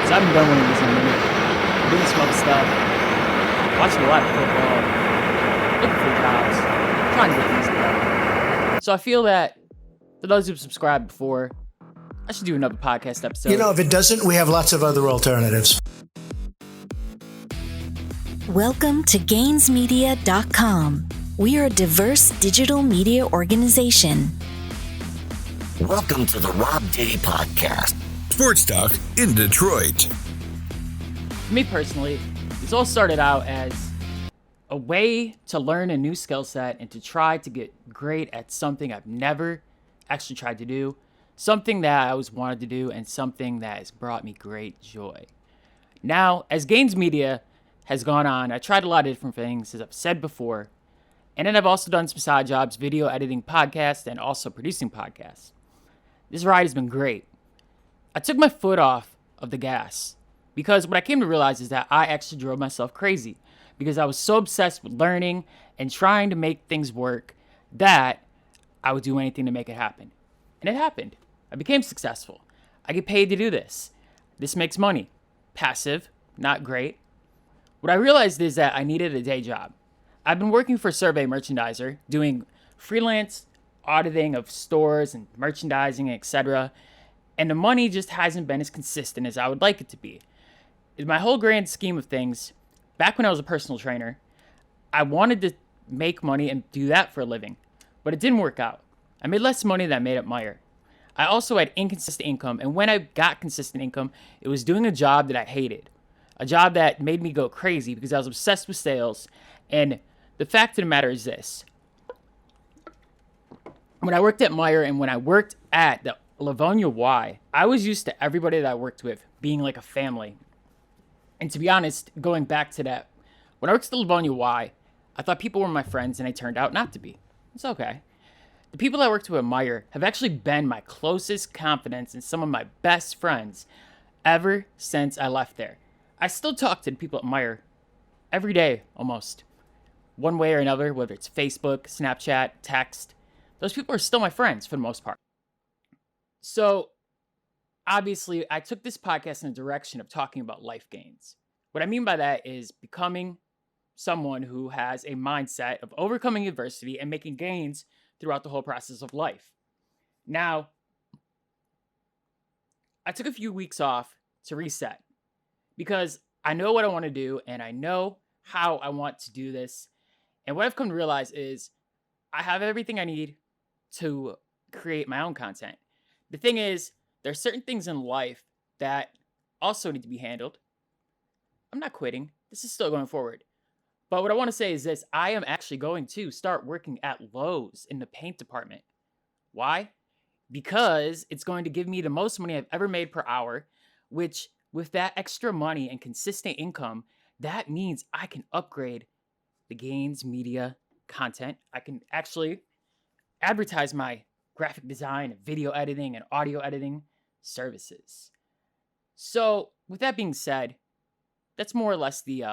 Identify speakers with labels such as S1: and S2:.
S1: So I haven't done one of these in a minute. I'm doing some other stuff. Watching a lot of football. Looking for jobs. Trying to get things together. So I feel that for those who've subscribed before, I should do another podcast episode.
S2: If it doesn't, we have lots of other alternatives.
S3: Welcome to GainsMedia.com. We are a diverse digital media organization.
S4: Welcome to the Robdiddy podcast.
S5: Sports talk in Detroit.
S1: For me personally, this all started out as a way to learn a new skill set and to try to get great at something I've never actually tried to do, something that I always wanted to do, and something that has brought me great joy. Now, as Gainz Media has gone on, I tried a lot of different things, as I've said before, and then I've also done some side jobs, video editing podcasts, and also producing podcasts. This ride has been great. I took my foot off of the gas because what I came to realize is that I actually drove myself crazy because I was so obsessed with learning and trying to make things work that I would do anything to make it happen. And it happened. I became successful. I get paid to do this. This makes money. Passive, not great. What I realized is that I needed a day job. I've been working for a survey merchandiser, doing freelance auditing of stores and merchandising, etc. And the money just hasn't been as consistent as I would like it to be. In my whole grand scheme of things, back when I was a personal trainer, I wanted to make money and do that for a living, but it didn't work out. I made less money than I made at Meijer. I also had inconsistent income, and when I got consistent income, it was doing a job that I hated. A job that made me go crazy because I was obsessed with sales. And the fact of the matter is this. When I worked at Meijer and when I worked at the Livonia Y, I was used to everybody that I worked with being like a family. And to be honest, going back to that, when I worked at the Livonia Y, I thought people were my friends and they turned out not to be. It's okay. The people I worked with at Meijer have actually been my closest confidants and some of my best friends ever since I left there. I still talk to the people at Meijer every day, almost. One way or another, whether it's Facebook, Snapchat, text. Those people are still my friends for the most part. So, obviously, I took this podcast in the direction of talking about life gains. What I mean by that is becoming someone who has a mindset of overcoming adversity and making gains throughout the whole process of life. Now, I took a few weeks off to reset because I know what I want to do and I know how I want to do this. And what I've come to realize is I have everything I need to create my own content. The thing is, there are certain things in life that also need to be handled. I'm not quitting. This is still going forward. But what I want to say is this. I am actually going to start working at Lowe's in the paint department. Why? Because it's going to give me the most money I've ever made per hour, which with that extra money and consistent income, that means I can upgrade the Gainz Media content. I can actually advertise my graphic design, video editing, and audio editing services. So with that being said, that's more or less the